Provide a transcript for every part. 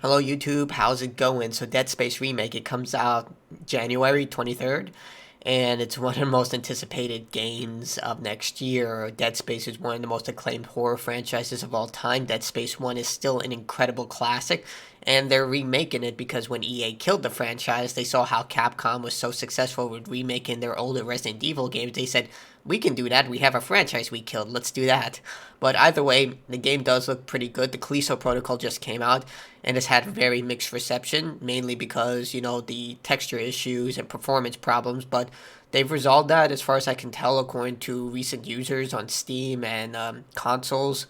Hello YouTube, how's it going? So Dead Space Remake, it comes out January 23rd, and it's one of the most anticipated games of next year. Dead Space is one of the most acclaimed horror franchises of all time. Dead Space 1 is still an incredible classic, and they're remaking it because when EA killed the franchise, they saw how Capcom was so successful with remaking their older Resident Evil games. They said, we can do that, we have a franchise we killed, let's do that. But either way, the game does look pretty good. The Callisto Protocol just came out, and it's had very mixed reception, mainly because, the texture issues and performance problems, but they've resolved that as far as I can tell, according to recent users on Steam and consoles.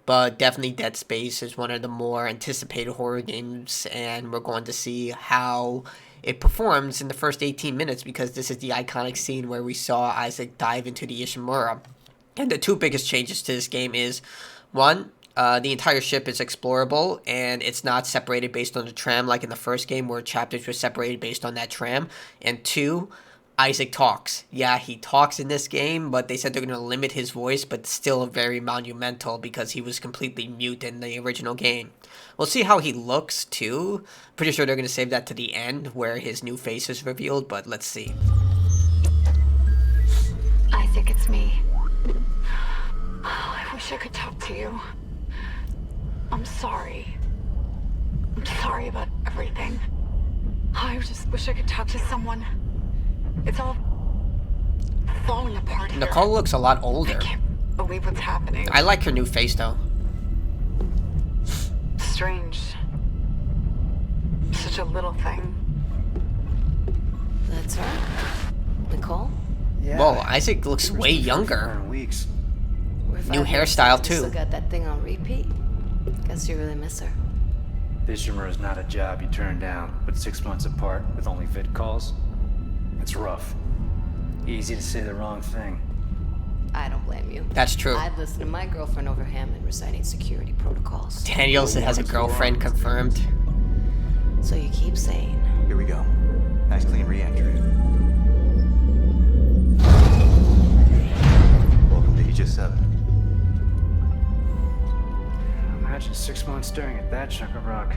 But definitely Dead Space is one of the more anticipated horror games, and we're going to see how it performs in the first 18 minutes, because this is the iconic scene where we saw Isaac dive into the Ishimura. And the two biggest changes to this game is, one, the entire ship is explorable, and it's not separated based on the tram like in the first game where chapters were separated based on that tram. And two, Isaac talks. Yeah, he talks in this game, but they said they're going to limit his voice, but still very monumental because he was completely mute in the original game. We'll see how he looks, too. Pretty sure they're going to save that to the end where his new face is revealed, but let's see. Isaac, it's me. Oh, I wish I could talk to you. I'm sorry. I'm sorry about everything. I just wish I could talk to someone. It's all falling apart here. Nicole looks a lot older. I can't believe what's happening. I like her new face, though. Strange. Such a little thing. That's her? Nicole? Yeah. Whoa, Isaac looks way younger. Weeks. New hairstyle, too. Still got that thing on repeat? Guess you really miss her. Ishimura is not a job you turn down, but 6 months apart with only vid calls? It's rough. Easy to say the wrong thing. I don't blame you. That's true. I'd listen to my girlfriend over Hammond reciting security protocols. Daniels has a girlfriend confirmed. So you keep saying. Here we go. Nice clean re-entry. Welcome to Aegis 7. Imagine 6 months staring at that chunk of rock.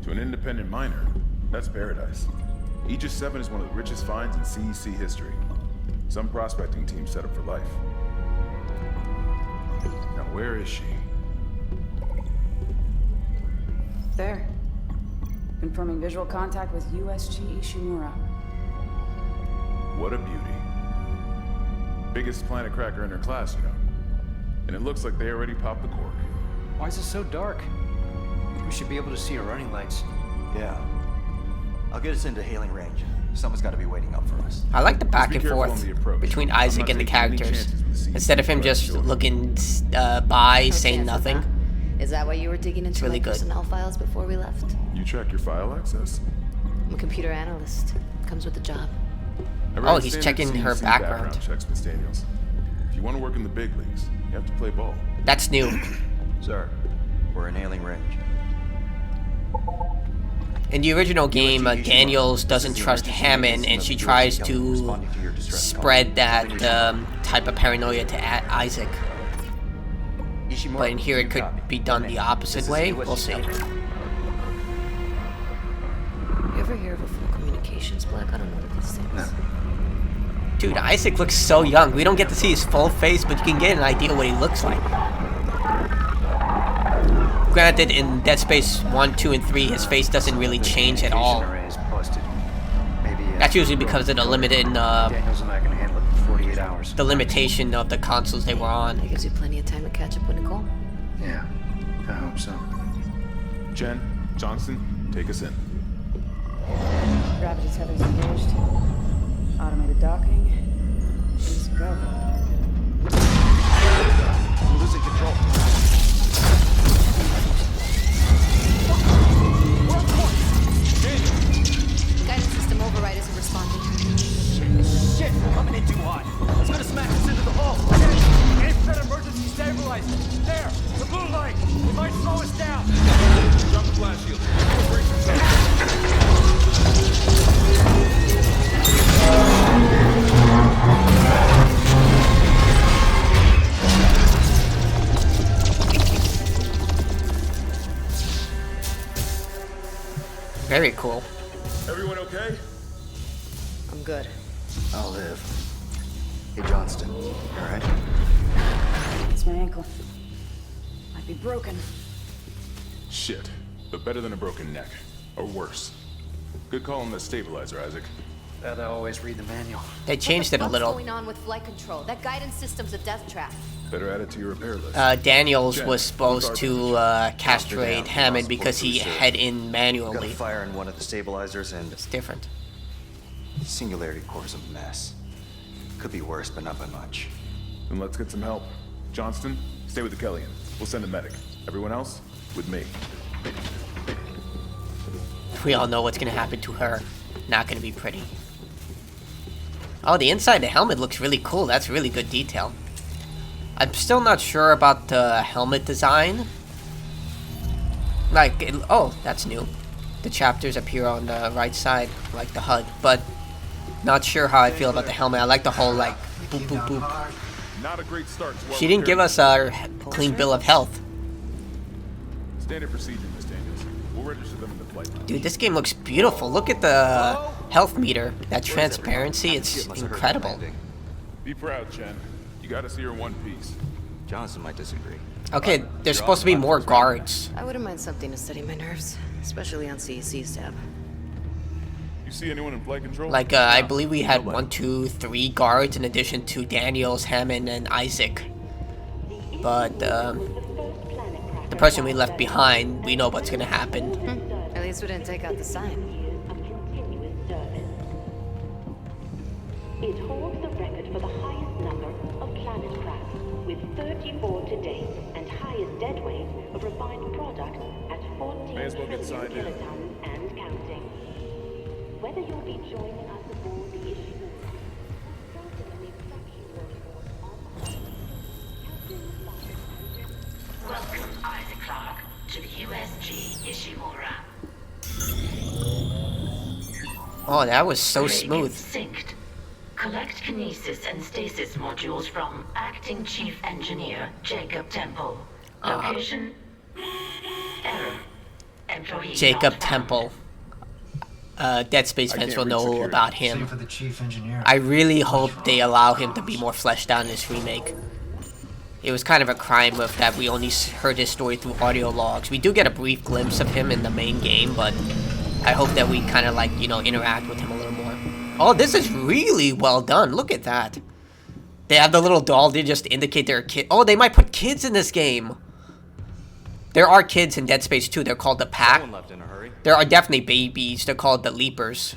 To an independent miner, that's paradise. Aegis 7 is one of the richest finds in CEC history. Some prospecting teams set up for life. Now where is she? There. Confirming visual contact with USG Ishimura. What a beauty. Biggest planet cracker in her class, And it looks like they already popped the cork. Why is it so dark? We should be able to see her running lights. Yeah. I'll get us into hailing range. Someone's got to be waiting up for us. I like the back Just and be careful on forth the approach. between I'm Isaac not and the taking any characters. chances with the scene. Instead of him just looking by, saying No chances, nothing. huh? Is that why you were digging into really my good. personnel files before we left? You track your file access? I'm a computer analyst. Comes with the job. I ran Oh, he's standard checking her CEC background. checks, Miss Daniels. If you want to work in the big leagues, you have to play ball. That's new. Sir, we're in hailing range. In the original game, Daniels doesn't trust Hammond, and she tries to spread that type of paranoia to Isaac. But in here, it could be done the opposite way. We'll see. You ever hear of a full communications black? I don't know what this is. Dude, Isaac looks so young. We don't get to see his full face, but you can get an idea what he looks like. Granted, in Dead Space 1, 2, and 3, his face doesn't really change at all. That's usually because of the limited, Daniels and I can handle it in 48 hours. the limitation of the consoles they were on. That gives you plenty of time to catch up with Nicole. Yeah, I hope so. Jen, Johnson, take us in. Gravity tethers engaged. Automated docking. Let's go. We're losing control. Guidance system override isn't responding. Shit, we're coming in too hot. It's gonna smash us into the hull. Aim for that emergency stabilizer. There, the blue light. It might slow us down. Drop the flash shield. Brace yourself. Very cool. Everyone okay? I'm good. I'll live. Hey, Johnston. Alright? It's my ankle. Might be broken. Shit. But better than a broken neck. Or worse. Good call on the stabilizer, Isaac. Gotta always read the manual. They changed it a little. What's going on with flight control? That guidance system's a death trap. Better add it to your repair list. Daniels Jen, was supposed to castrate Hammond because he had in Got a manually. fire in one of the stabilizers and It's different. singularity core's a mess. Could be worse, but not by much. Then let's get some help. Johnston, stay with the Kellion. We'll send a medic. Everyone else, with me. We all know what's gonna happen to her. Not gonna be pretty. Oh, the inside of the helmet looks really cool. That's really good detail. I'm still not sure about the helmet design. Like, oh, that's new. The chapters appear on the right side, like the HUD. But not sure how I feel about the helmet. I like the whole, like, boop, boop, boop. Not a great start to our She didn't give repair us a clean bill of health. list. Standard procedure, Miss Daniels. We'll register them in the flight plan. Dude, this game looks beautiful. Look at the health meter. That transparency, it's incredible. Be proud, Chen. You gotta see her in one piece. Johnston might disagree. Okay, there's supposed to be more guards. I wouldn't mind something to steady my nerves, especially on CEC's tab. You see anyone in flight control? Like, I believe we had 1, 2, 3 guards in addition to Daniels, Hammond, and Isaac. But, the person we left behind, we know what's gonna happen. At least we didn't take out the sign. It holds the record for the highest number of planet crabs, with 34 to date, and highest dead weight of refined product at 14 May as well get trillion signed in. kilotons and counting. Whether you'll be joining us aboard the Ishimura, starting an extraction workforce on Welcome, Isaac Clarke, to the USG Ishimura. Oh, that was so Rig smooth. Synced. Collect kinesis and stasis modules from Acting Chief Engineer Jacob Temple. Location? Error. Employee Jacob not found. Temple. Dead Space I fans can't will read know security. about Same him. for the chief engineer. I really hope they allow him to be more fleshed out in this remake. It was kind of a crime with that we only heard his story through audio logs. We do get a brief glimpse of him in the main game, but I hope that we kind of like, you know, interact with him a little more. Oh, this is really well done. Look at that. They have the little doll. They just indicate they're a kid. Oh, they might put kids in this game. There are kids in Dead Space 2. They're called the Pack. Someone left in a hurry. There are definitely babies. They're called the Leapers.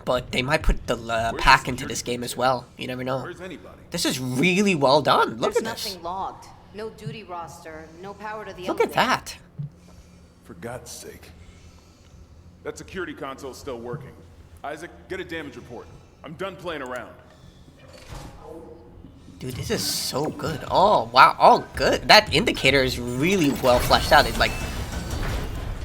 But they might put the Pack into this game as well. You never know. Where's anybody? This is really well done. Look There's at this. nothing logged. No duty roster. No power to the Look at elevator. that. For God's sake. That security console's still working. Isaac, get a damage report. I'm done playing around. Dude, this is so good. Oh, wow. Oh, good. That indicator is really well fleshed out. It's like,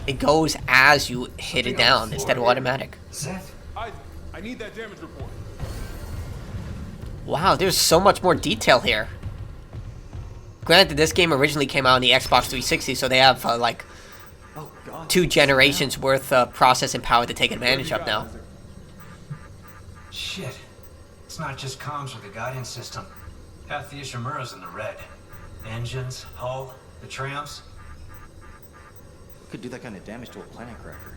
it goes as you hit it down instead of automatic. Seth? Isaac, I need that damage report. Wow, there's so much more detail here. Granted, this game originally came out on the Xbox 360, so they have, like, Oh, God. 2 generations worth of processing power to take advantage of now. Shit. It's not just comms with the guidance system. Half the Ishimura's in the red. Engines, hull, the trams. Could do that kind of damage to a planet cracker.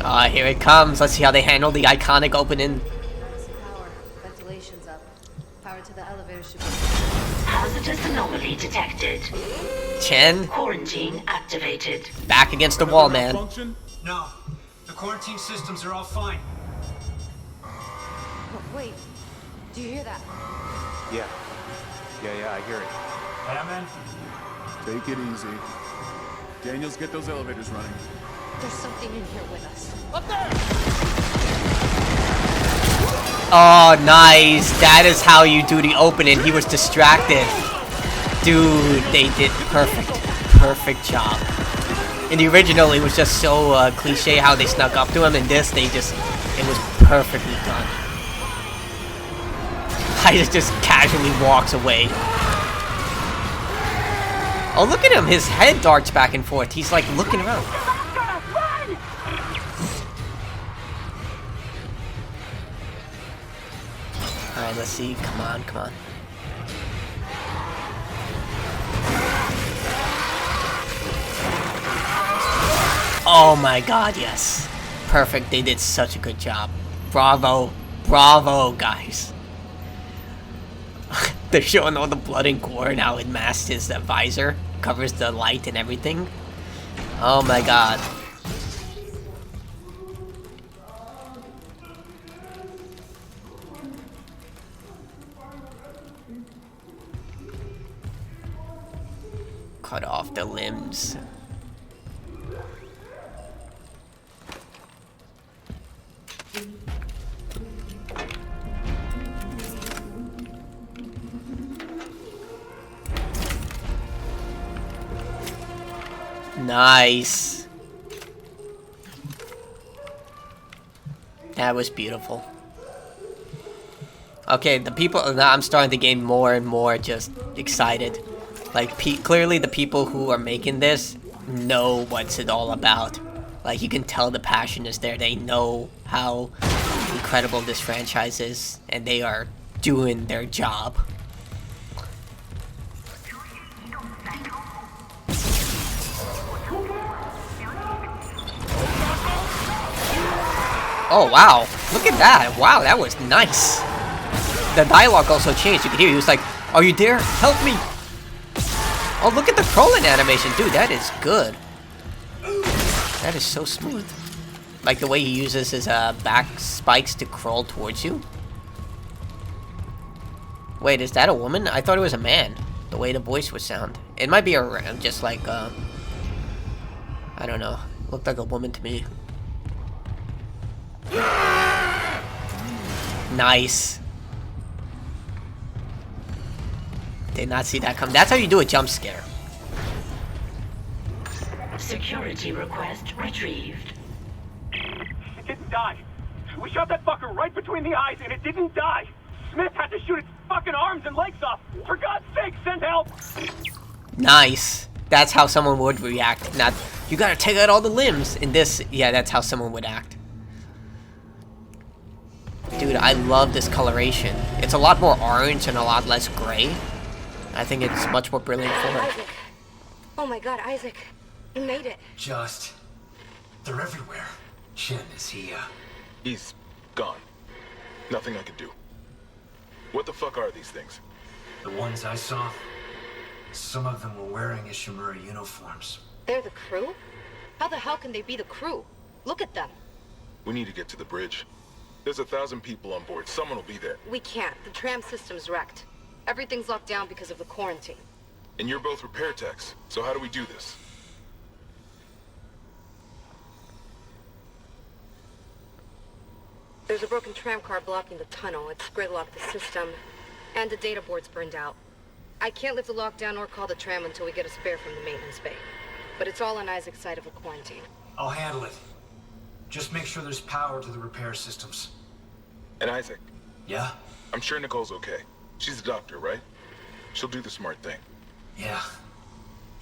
Ah, here it comes. Let's see how they handle the iconic opening. Power. Ventilation's up. Power to the elevator should be... Hazardous anomaly detected. Chen, Quarantine activated. back against the wall, man. Function? No. The quarantine systems are all fine. Oh, wait. Do you hear that? Yeah. Yeah, I hear it. Hammond? Take it easy. Daniels, get those elevators running. There's something in here with us. Oh, nice. That is how you do the opening. He was distracted. Dude, they did perfect. Perfect job. In the original, it was just so cliche how they snuck up to him. In this, it was perfectly done. Isaac just casually walks away. Oh, look at him. His head darts back and forth. He's like looking around. let's see. Come on, come on. Oh my god, yes. Perfect. They did such a good job. Bravo. Bravo, guys. They're showing all the blood and gore and how it masks his visor. Covers the light and everything. Oh my god. Cut off the limbs. Nice. That was beautiful. Okay, the people, now I'm starting to get more and more just excited. Like, clearly the people who are making this know what's it all about. Like, you can tell the passion is there. They know how incredible this franchise is, and they are doing their job. Oh, wow. Look at that. Wow, that was nice. The dialogue also changed. You could hear he was like, "Are you there? Help me." Oh, look at the crawling animation. Dude, that is good. That is so smooth. Like the way he uses his back spikes to crawl towards you. Wait, is that a woman? I thought it was a man. The way the voice would sound. It might be just like, I don't know. Looked like a woman to me. Nice. Did not see that come. That's how you do a jump scare. Security request retrieved. It didn't die. We shot that fucker right between the eyes and it didn't die. Smith had to shoot its fucking arms and legs off. For God's sake, send help. Nice. That's how someone would react. Not, you gotta take out all the limbs. In this, yeah, that's how someone would act. Dude, I love this coloration. It's a lot more orange and a lot less gray. I think it's much more brilliant for it. Isaac. Oh my god, Isaac. You made it. Just... they're everywhere. Shin, is he, He's gone. Nothing I can do. What the fuck are these things? The ones I saw, some of them were wearing Ishimura uniforms. They're the crew? How the hell can they be the crew? Look at them. We need to get to the bridge. There's 1,000 people on board. Someone will be there. We can't. The tram system's wrecked. Everything's locked down because of the quarantine. And you're both repair techs, so how do we do this? There's a broken tram car blocking the tunnel. It's gridlocked the system, and the data board's burned out. I can't lift the lockdown or call the tram until we get a spare from the maintenance bay. But it's all on Isaac's side of a quarantine. I'll handle it. Just make sure there's power to the repair systems. And Isaac? Yeah? I'm sure Nicole's okay. She's a doctor, right? She'll do the smart thing. Yeah.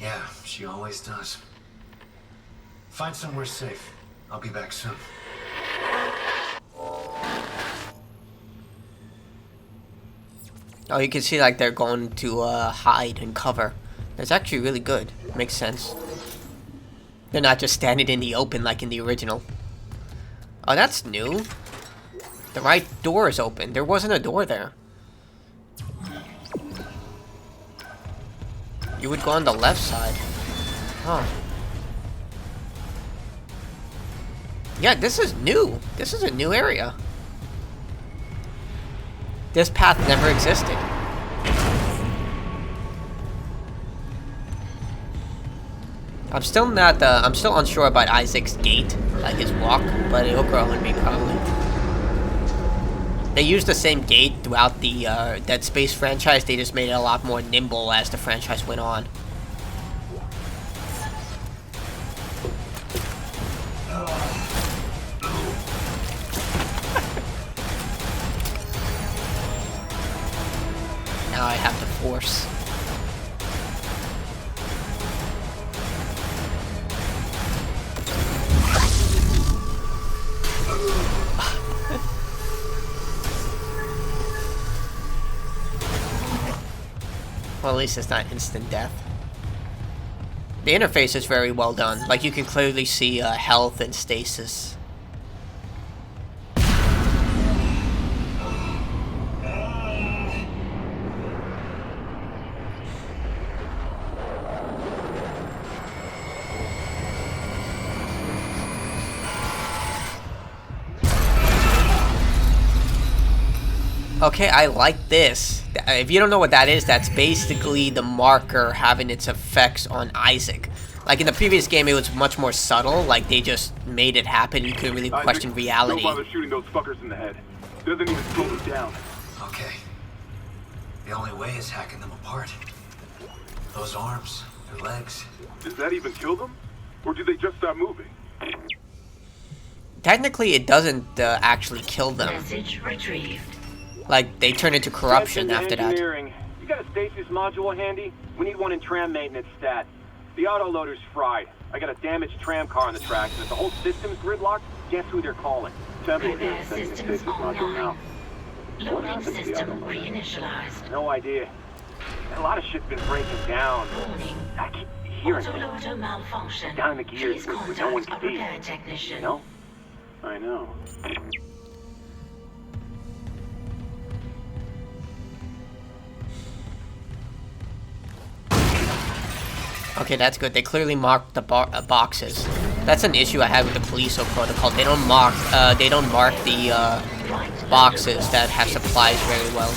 Yeah, she always does. Find somewhere safe. I'll be back soon. Oh, you can see like they're going to hide and cover. That's actually really good. Makes sense. They're not just standing in the open like in the original. Oh, that's new. The right door is open. There wasn't a door there. You would go on the left side. Huh. Yeah, this is new. This is a new area. This path never existed. I'm still not, I'm still unsure about Isaac's gait, like his walk, but it'll grow on me probably. They used the same gait throughout the Dead Space franchise, they just made it a lot more nimble as the franchise went on. Now I have to force. Well, at least it's not instant death. The interface is very well done. Like, you can clearly see health and stasis. Okay, I like this. If you don't know what that is, that's basically the marker having its effects on Isaac. Like in the previous game, it was much more subtle. Like they just made it happen. You couldn't really question reality. Don't bother shooting those fuckers in the head. Doesn't even slow them down. Okay. The only way is hacking them apart. Those arms, their legs. Does that even kill them? Or do they just stop moving? Technically, it doesn't actually kill them. Message retrieved. Like, they turn into corruption after that. You got a stasis module handy? We need one in tram maintenance stat. The autoloader's fried. I got a damaged tram car on the tracks, and if the whole system's gridlocked, guess who they're calling? Repair systems online. Loading system reinitialized. No idea. A lot of shit's been breaking down. Warning. I keep hearing things. Autoloader malfunction. Down in the gears Please where no one contact can a see. repair technician. You know? I know. Okay, that's good. They clearly marked the boxes. That's an issue I had with the police protocol. They don't mark the boxes that have supplies very well.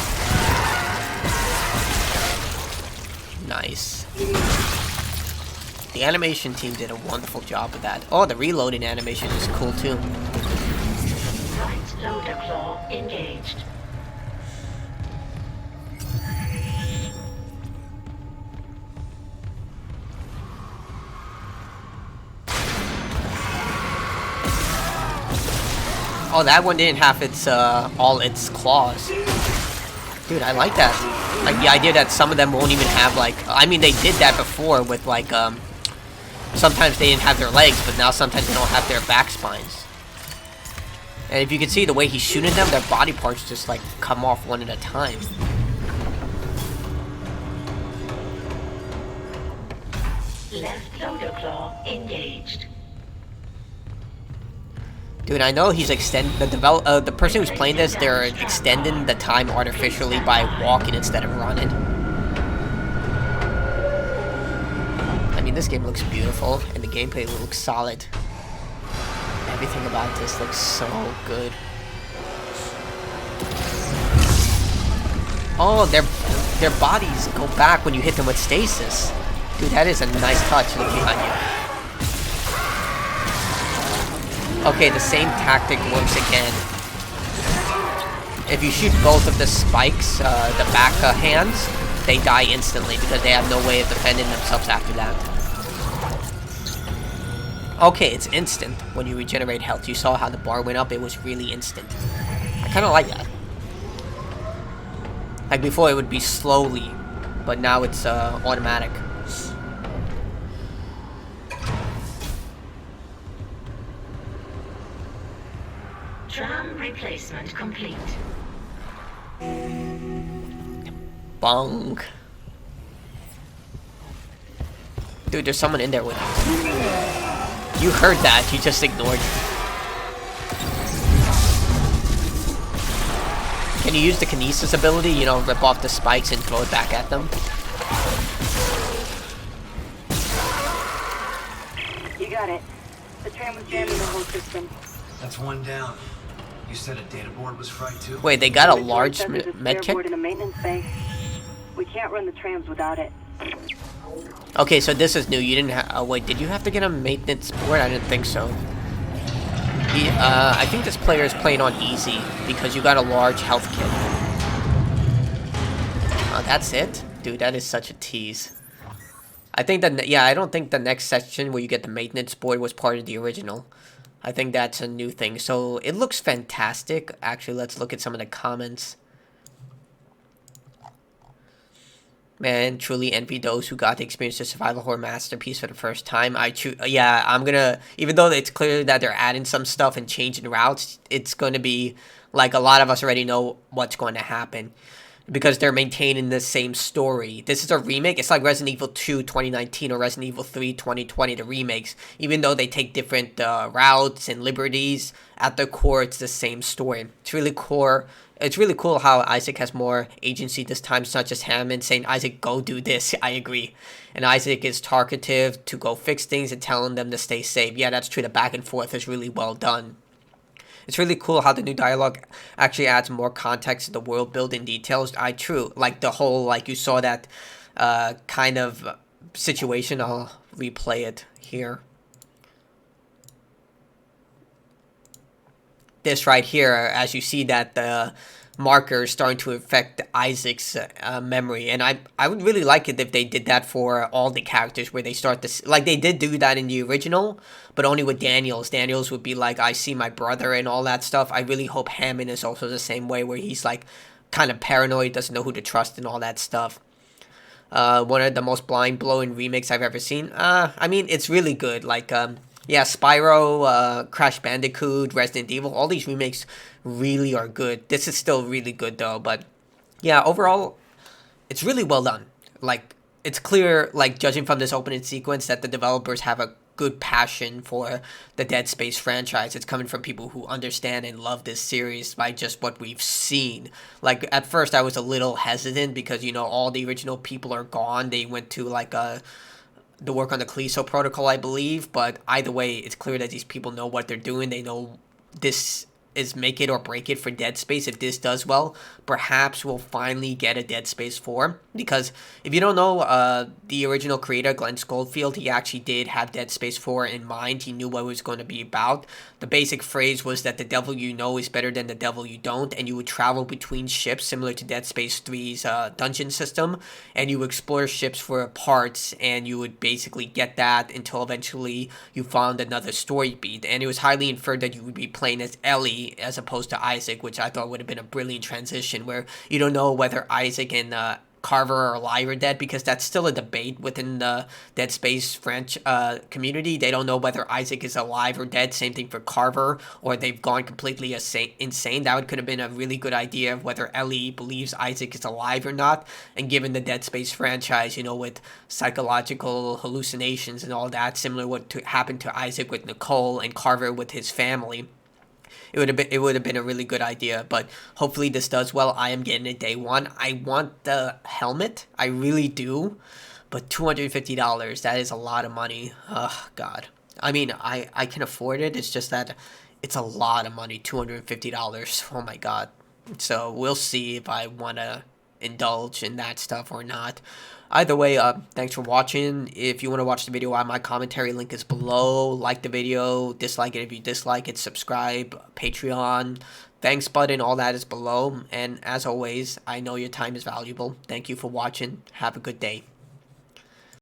Nice. The animation team did a wonderful job with that. Oh, the reloading animation is cool too. Right loader claw engaged. Oh, that one didn't have its all its claws. Dude, I like that. Like the idea that some of them won't even have like. I mean, they did that before with like sometimes they didn't have their legs, but now sometimes they don't have their back spines. And if you can see the way he's shooting them, their body parts just like come off one at a time. Left loader claw engaged. Dude, I know he's the person who's playing this, they're extending the time artificially by walking instead of running. I mean, this game looks beautiful, and the gameplay looks solid. Everything about this looks so good. Oh, their bodies go back when you hit them with stasis. Dude, that is a nice touch. Look behind you. Okay, the same tactic works again. If you shoot both of the spikes, the back hands, they die instantly because they have no way of defending themselves after that. Okay, it's instant when you regenerate health. You saw how the bar went up, it was really instant. I kind of like that. Like before it would be slowly, but now it's automatic. Tram replacement complete. Bonk. Dude, there's someone in there with you. You heard that, you just ignored it. Can you use the kinesis ability? You know, rip off the spikes and throw it back at them? You got it. The tram was jamming the whole system. That's one down. You said a data board was fried too? Wait, they got a large med kit? In a maintenance bay. We can't run the trams without it. Okay, so this is new. You didn't have... wait, did you have to get a maintenance board? I didn't think so. I think this player is playing on easy because you got a large health kit. Oh, that's it? Dude, that is such a tease. I think that... yeah, I don't think the next section where you get the maintenance board was part of the original. I think that's a new thing. So, it looks fantastic. Actually, let's look at some of the comments. Man, truly envy those who got to experience the survival horror masterpiece for the first time. Yeah, I'm gonna... even though it's clear that they're adding some stuff and changing routes, it's going to be... like, a lot of us already know what's going to happen. because they're maintaining the same story. This is a remake. It's like Resident Evil 2 2019 or Resident Evil 3 2020, the remakes. Even though they take different routes and liberties, at the core, it's the same story. It's really cool. It's really cool how Isaac has more agency this time. It's not just Hammond saying, Isaac, go do this. I agree. And Isaac is talkative to go fix things and telling them to stay safe. Yeah, that's true. The back and forth is really well done. It's really cool how the new dialogue actually adds more context to the world building details. True. Like the whole, like you saw that kind of situation. I'll replay it here. This right here, as you see that the marker is starting to affect Isaac's memory, and I would really like it if they did that for all the characters, where they start to, like they did do that in the original, but only with Daniels. Daniels would be like, I see my brother and all that stuff. I really hope Hammond is also the same way, where he's like kind of paranoid, doesn't know who to trust and all that stuff. One of the most mind-blowing remakes I've ever seen. I mean, it's really good. Like, yeah, Spyro, Crash Bandicoot, Resident Evil, all these remakes really are good. This is still really good, though. But, yeah, overall, it's really well done. Like, it's clear, like, judging from this opening sequence, that the developers have a good passion for the Dead Space franchise. It's coming from people who understand and love this series by just what we've seen. Like, at first, I was a little hesitant because, you know, all the original people are gone. They went to, like, the work on the Callisto Protocol, I believe. But either way, it's clear that these people know what they're doing. They know this is make it or break it for Dead Space. If this does well, perhaps we'll finally get a Dead Space 4. Because if you don't know, the original creator, Glenn Schofield, he actually did have Dead Space 4 in mind. He knew what it was going to be about. The basic phrase was that the devil you know is better than the devil you don't, and you would travel between ships similar to Dead Space 3's dungeon system, and you would explore ships for parts, and you would basically get that until eventually you found another story beat. And it was highly inferred that you would be playing as Ellie as opposed to Isaac, which I thought would have been a brilliant transition, where you don't know whether Isaac and Carver are alive or dead, because that's still a debate within the Dead Space French community. They don't know whether Isaac is alive or dead. Same thing for Carver, or they've gone completely insane. That could have been a really good idea of whether Ellie believes Isaac is alive or not. And given the Dead Space franchise, you know, with psychological hallucinations and all that, similar to what happened to Isaac with Nicole and Carver with his family, it would have been a really good idea. But hopefully this does well. I am getting it day one. I want the helmet, I really do, but $250, that is a lot of money. Oh god. I mean, I can afford it. It's just that it's a lot of money. $250. Oh my god. So we'll see if I want to indulge in that stuff or not. Either way, thanks for watching. If you want to watch the video, my commentary link is below. Like the video, dislike it if you dislike it, subscribe, Patreon, thanks button, all that is below. And as always, I know your time is valuable. Thank you for watching. Have a good day.